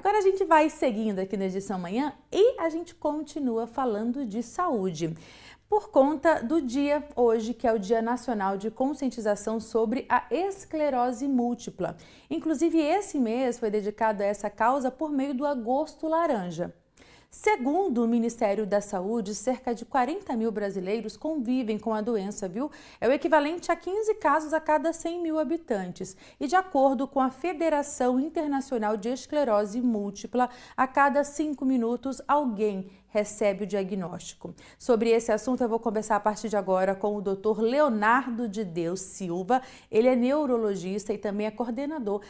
Agora a gente vai seguindo aqui na edição Manhã e a gente continua falando de saúde. Por conta do dia hoje, que é o Dia Nacional de Conscientização sobre a Esclerose Múltipla. Inclusive, esse mês foi dedicado a essa causa por meio do Agosto Laranja. Segundo o Ministério da Saúde, cerca de 40 mil brasileiros convivem com a doença, viu? É o equivalente a 15 casos a cada 100 mil habitantes. E de acordo com a Federação Internacional de Esclerose Múltipla, a cada 5 minutos alguém recebe o diagnóstico. Sobre esse assunto eu vou conversar a partir de agora com o Dr. Leonardo de Deus Silva. Ele é neurologista e também é coordenador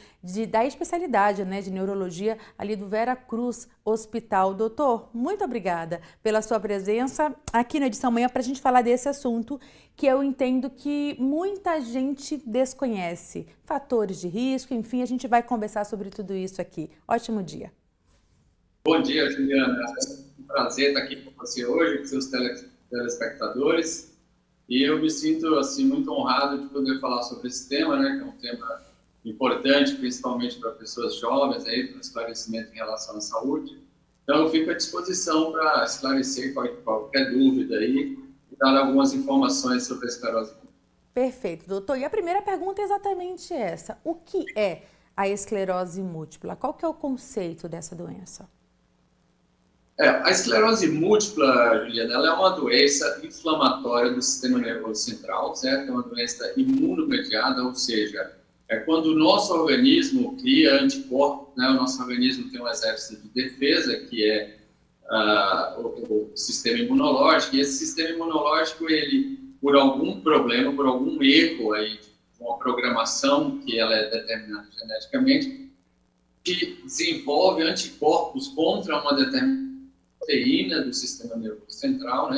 da especialidade, de neurologia ali do Vera Cruz Hospital. Doutor, muito obrigada pela sua presença aqui na edição Manhã para a gente falar desse assunto que eu entendo que muita gente desconhece. Fatores de risco, enfim, a gente vai conversar sobre tudo isso aqui. Ótimo dia. Bom dia, Juliana. É um prazer estar aqui com você hoje, com seus telespectadores. E eu me sinto assim, muito honrado de poder falar sobre esse tema, que é um tema importante, principalmente para pessoas jovens, para esclarecimento em relação à saúde. Então, eu fico à disposição para esclarecer qualquer dúvida aí e dar algumas informações sobre a esclerose múltipla. Perfeito, doutor. E a primeira pergunta é exatamente essa. O que é a esclerose múltipla? Qual que é o conceito dessa doença? A esclerose múltipla, Juliana, ela é uma doença inflamatória do sistema nervoso central, certo? É uma doença imunomediada, ou seja, é quando o nosso organismo cria anticorpos, o nosso organismo tem um exército de defesa, que é o sistema imunológico, e esse sistema imunológico, ele, por algum problema, por algum erro aí, uma programação que ela é determinada geneticamente, que desenvolve anticorpos contra uma determinada proteína do sistema nervoso central,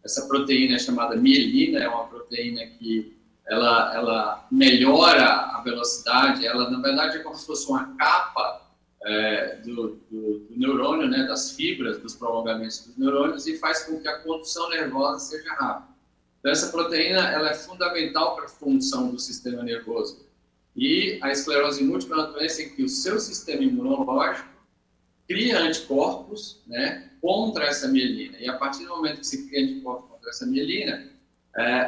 Essa proteína é chamada mielina, é uma proteína que ela melhora a velocidade, ela na verdade é como se fosse uma capa do neurônio, das fibras, dos prolongamentos dos neurônios e faz com que a condução nervosa seja rápida. Então essa proteína ela é fundamental para a função do sistema nervoso. E a esclerose múltipla é uma doença em que o seu sistema imunológico cria anticorpos, contra essa mielina. E a partir do momento que se cria anticorpos contra essa mielina,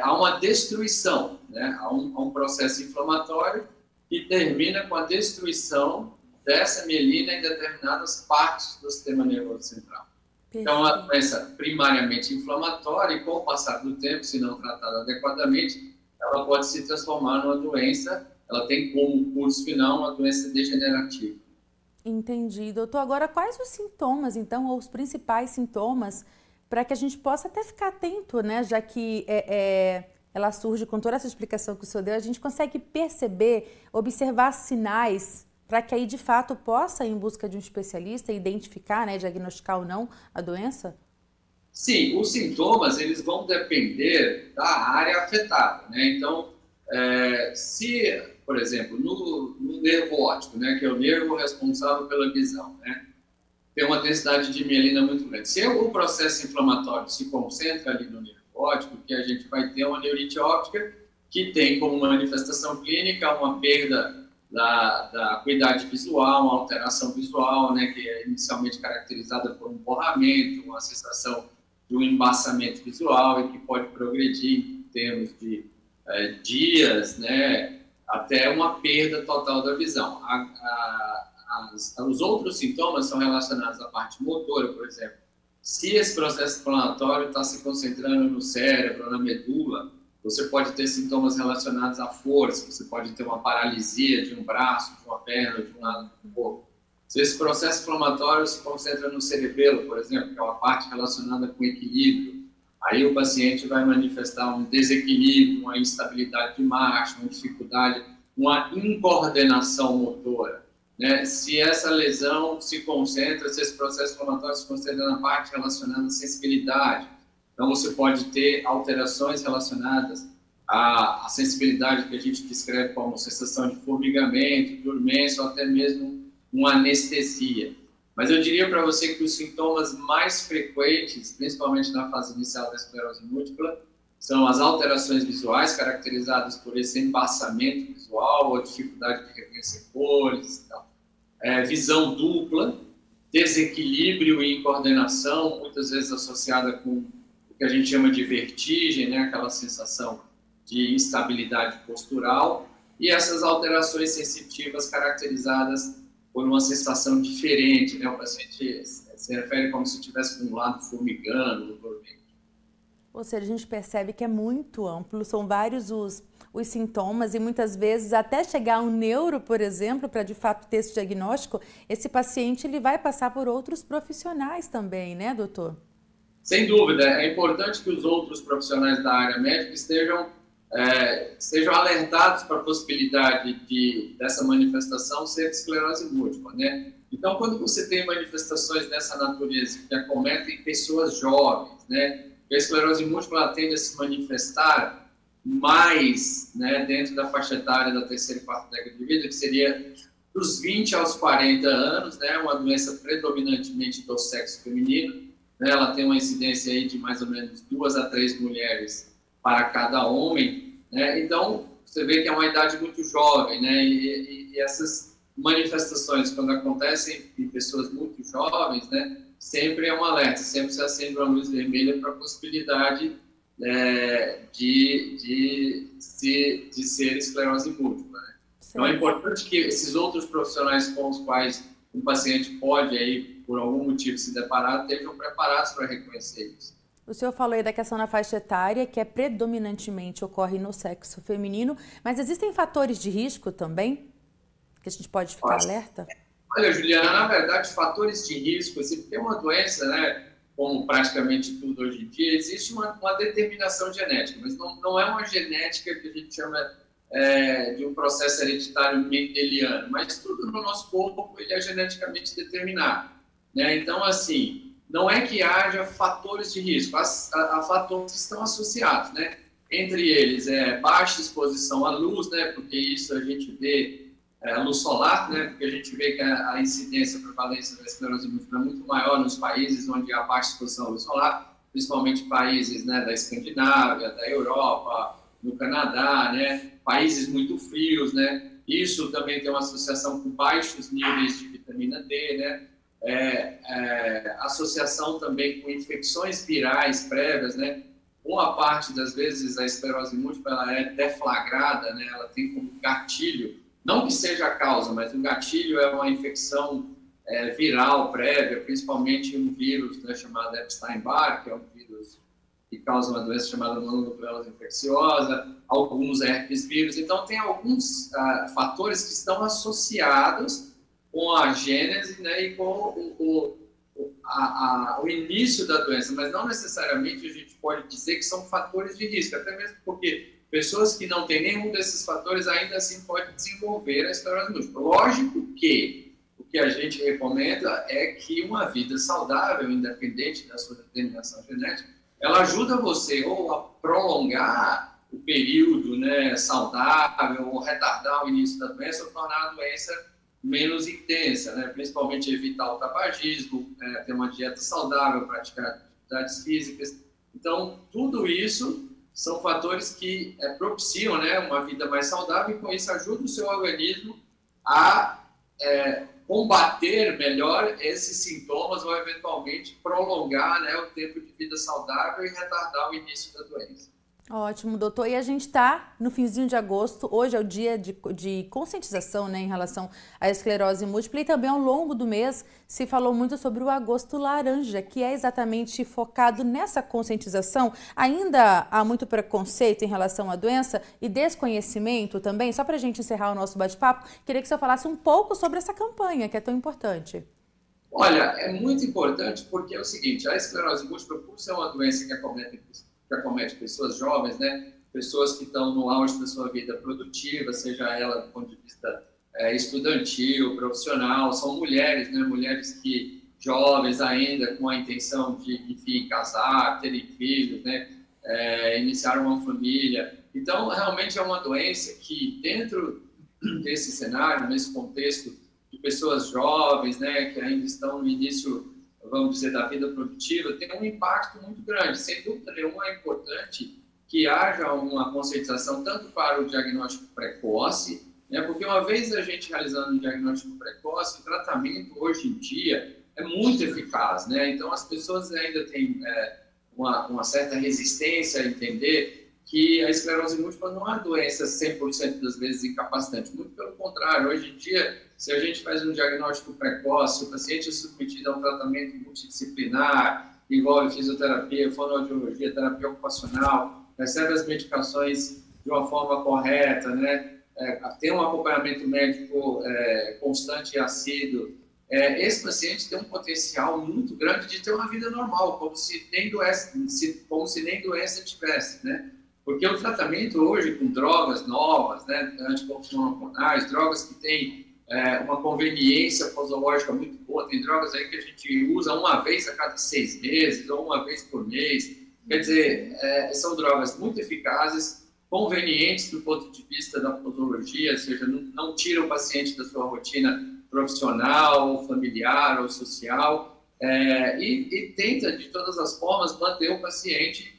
há uma destruição, há um processo inflamatório que termina com a destruição dessa mielina em determinadas partes do sistema nervoso central. Então, é uma doença primariamente inflamatória e, com o passar do tempo, se não tratada adequadamente, ela pode se transformar numa doença, ela tem como curso final uma doença degenerativa. Entendi, doutor. Agora, quais os sintomas, então, ou os principais sintomas, para que a gente possa até ficar atento, já que ela surge com toda essa explicação que o senhor deu, a gente consegue perceber, observar sinais, para que aí, de fato, possa ir em busca de um especialista e identificar, diagnosticar ou não a doença? Sim, os sintomas, eles vão depender da área afetada, Então, se, por exemplo, no nervo óptico, que é o nervo responsável pela visão, tem uma densidade de mielina muito grande. Se o processo inflamatório se concentra ali no nervo óptico, que a gente vai ter uma neurite óptica, que tem como manifestação clínica uma perda da acuidade visual, uma alteração visual, que é inicialmente caracterizada por um borramento, uma sensação de um embaçamento visual e que pode progredir em termos de dias, até uma perda total da visão. Os outros sintomas são relacionados à parte motora, por exemplo. Se esse processo inflamatório está se concentrando no cérebro, na medula, você pode ter sintomas relacionados à força, você pode ter uma paralisia de um braço, de uma perna, de um lado do corpo. Se esse processo inflamatório se concentra no cerebelo, por exemplo, que é uma parte relacionada com equilíbrio, aí o paciente vai manifestar um desequilíbrio, uma instabilidade de marcha, uma dificuldade, uma incoordenação motora. Se essa lesão se concentra, se esse processo inflamatório se concentra na parte relacionada à sensibilidade, então você pode ter alterações relacionadas à sensibilidade que a gente descreve como sensação de formigamento, dormência ou até mesmo uma anestesia. Mas eu diria para você que os sintomas mais frequentes, principalmente na fase inicial da esclerose múltipla, são as alterações visuais, caracterizadas por esse embaçamento visual ou dificuldade de reconhecer cores e tal. Visão dupla, desequilíbrio em coordenação, muitas vezes associada com o que a gente chama de vertigem, né? Aquela sensação de instabilidade postural, e essas alterações sensitivas caracterizadas por uma sensação diferente, né? O paciente se refere como se estivesse com um lado formigando, dormindo. Ou seja, a gente percebe que é muito amplo, são vários os sintomas e muitas vezes até chegar a um neuro, por exemplo, para de fato ter esse diagnóstico, esse paciente ele vai passar por outros profissionais também, né, doutor? Sem dúvida, é importante que os outros profissionais da área médica estejam alertados para a possibilidade dessa manifestação ser esclerose múltipla, né? Então, quando você tem manifestações dessa natureza que acometem pessoas jovens, né? A esclerose múltipla tende a se manifestar mais, né, dentro da faixa etária da terceira e quarta década de vida, que seria dos 20 aos 40 anos, né? Uma doença predominantemente do sexo feminino, né? Ela tem uma incidência aí de mais ou menos 2 a 3 mulheres para cada homem, né? Então, você vê que é uma idade muito jovem, né? E essas manifestações, quando acontecem em pessoas muito jovens, né? Sempre é um alerta, sempre se acende uma luz vermelha para a possibilidade de ser esclerose múltipla, né? Então, é importante que esses outros profissionais com os quais um paciente pode, aí, por algum motivo, se deparar, estejam preparados para reconhecer isso. O senhor falou aí da questão da faixa etária, que predominantemente ocorre no sexo feminino, mas existem fatores de risco também que a gente pode ficar alerta? Olha, Juliana, na verdade, fatores de risco, assim, porque é uma doença, né, como praticamente tudo hoje em dia, existe uma determinação genética, mas não é uma genética que a gente chama de um processo hereditário mendeliano, mas tudo no nosso corpo ele é geneticamente determinado, né? Então, assim, não é que haja fatores de risco, há fatores que estão associados, né? Entre eles, baixa exposição à luz, né? Porque isso a gente vê, a luz solar, né? Porque a gente vê que a incidência, a prevalência da esclerose múltipla é muito maior nos países onde há baixa exposição à luz solar, principalmente países, né, da Escandinávia, da Europa, no Canadá, né? Países muito frios, né? Isso também tem uma associação com baixos níveis de vitamina D, né? Associação também com infecções virais prévias, né? Boa parte das vezes a esclerose múltipla ela é deflagrada, né? Ela tem como gatilho, não que seja a causa, mas o gatilho é uma infecção viral prévia, principalmente um vírus, né, chamado Epstein-Barr, que é um vírus que causa uma doença chamada mononucleose infecciosa, alguns herpes vírus. Então, tem alguns fatores que estão associados com a gênese, né, e com o início da doença, mas não necessariamente a gente pode dizer que são fatores de risco, até mesmo porque pessoas que não têm nenhum desses fatores ainda assim podem desenvolver a esclerose múltipla. Lógico que o que a gente recomenda é que uma vida saudável, independente da sua determinação genética, ela ajuda você ou a prolongar o período, né, saudável, ou retardar o início da doença, ou tornar a doença menos intensa, né? Principalmente evitar o tabagismo, ter uma dieta saudável, praticar atividades físicas. Então, tudo isso são fatores que propiciam, né, uma vida mais saudável e, com isso, ajuda o seu organismo a combater melhor esses sintomas ou, eventualmente, prolongar, né, o tempo de vida saudável e retardar o início da doença. Ótimo, doutor. E a gente está no finzinho de agosto, hoje é o dia de conscientização, né, em relação à esclerose múltipla, e também ao longo do mês se falou muito sobre o agosto laranja, que é exatamente focado nessa conscientização. Ainda há muito preconceito em relação à doença e desconhecimento também. Só para a gente encerrar o nosso bate-papo, queria que o senhor falasse um pouco sobre essa campanha, que é tão importante. Olha, é muito importante porque é o seguinte, a esclerose múltipla, por ser uma doença que acomete pessoas jovens, né? Pessoas que estão no auge da sua vida produtiva, seja ela do ponto de vista estudantil, profissional, são mulheres, né? Mulheres que jovens ainda com a intenção de, enfim, casar, terem filhos, né? Iniciar uma família. Então, realmente é uma doença que, dentro desse cenário, nesse contexto de pessoas jovens, né? Que ainda estão no início, vamos dizer, da vida produtiva, tem um impacto muito grande. Sem dúvida nenhuma, é importante que haja uma conscientização tanto para o diagnóstico precoce, né, porque uma vez a gente realizando um diagnóstico precoce, o tratamento hoje em dia é muito eficaz, né? Então, as pessoas ainda têm uma certa resistência a entender que a esclerose múltipla não é uma doença 100% das vezes incapacitante. Muito pelo contrário, hoje em dia, se a gente faz um diagnóstico precoce, o paciente é submetido a um tratamento multidisciplinar, envolve fisioterapia, fonoaudiologia, terapia ocupacional, recebe as medicações de uma forma correta, né? Tem um acompanhamento médico constante e assíduo. Esse paciente tem um potencial muito grande de ter uma vida normal, como se nem doença tivesse, né? Porque o tratamento hoje com drogas novas, né, anticonvulsivantes hormonais, drogas que têm uma conveniência posológica muito boa, tem drogas aí que a gente usa uma vez a cada 6 meses ou uma vez por mês. Quer dizer, são drogas muito eficazes, convenientes do ponto de vista da posologia, ou seja, não tira o paciente da sua rotina profissional, familiar ou social, e tenta, de todas as formas, manter o paciente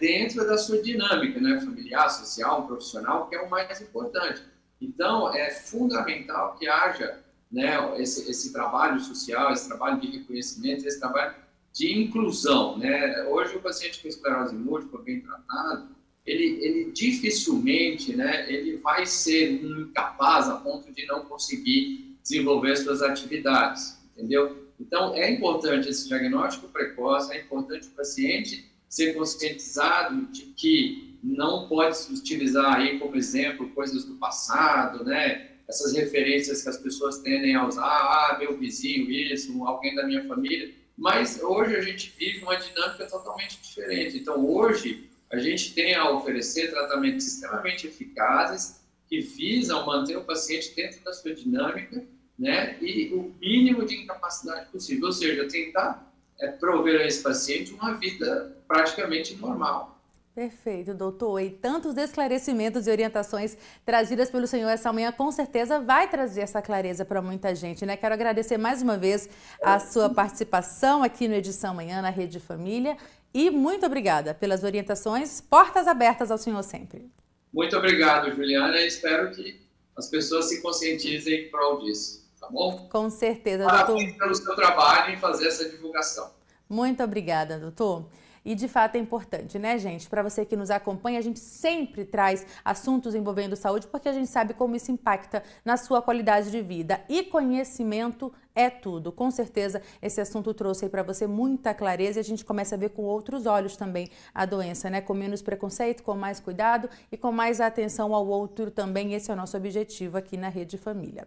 dentro da sua dinâmica, né, familiar, social, profissional, que é o mais importante. Então, é fundamental que haja, né, esse trabalho social, esse trabalho de reconhecimento, esse trabalho de inclusão, né? Hoje, o paciente com esclerose múltipla bem tratado, ele dificilmente, né, ele vai ser um incapaz a ponto de não conseguir desenvolver suas atividades, entendeu? Então, é importante esse diagnóstico precoce, é importante o paciente ser conscientizado de que não pode se utilizar aí como exemplo coisas do passado, né? Essas referências que as pessoas tendem a usar, meu vizinho isso, alguém da minha família, mas hoje a gente vive uma dinâmica totalmente diferente. Então, hoje, a gente tem a oferecer tratamentos extremamente eficazes que visam manter o paciente dentro da sua dinâmica, né? E o mínimo de incapacidade possível, ou seja, tentar prover a esse paciente uma vida praticamente normal. Perfeito, doutor. E tantos esclarecimentos e orientações trazidas pelo senhor essa manhã, com certeza vai trazer essa clareza para muita gente, né? Quero agradecer mais uma vez a sua participação aqui no Edição Manhã, na Rede Família. E muito obrigada pelas orientações. Portas abertas ao senhor sempre. Muito obrigado, Juliana. Espero que as pessoas se conscientizem em prol disso, tá bom? Com certeza, Parabéns doutor. pelo seu trabalho em fazer essa divulgação. Muito obrigada, doutor. E de fato é importante, né, gente? Para você que nos acompanha, a gente sempre traz assuntos envolvendo saúde porque a gente sabe como isso impacta na sua qualidade de vida. E conhecimento é tudo. Com certeza esse assunto trouxe aí para você muita clareza e a gente começa a ver com outros olhos também a doença, né? Com menos preconceito, com mais cuidado e com mais atenção ao outro também. Esse é o nosso objetivo aqui na Rede Família.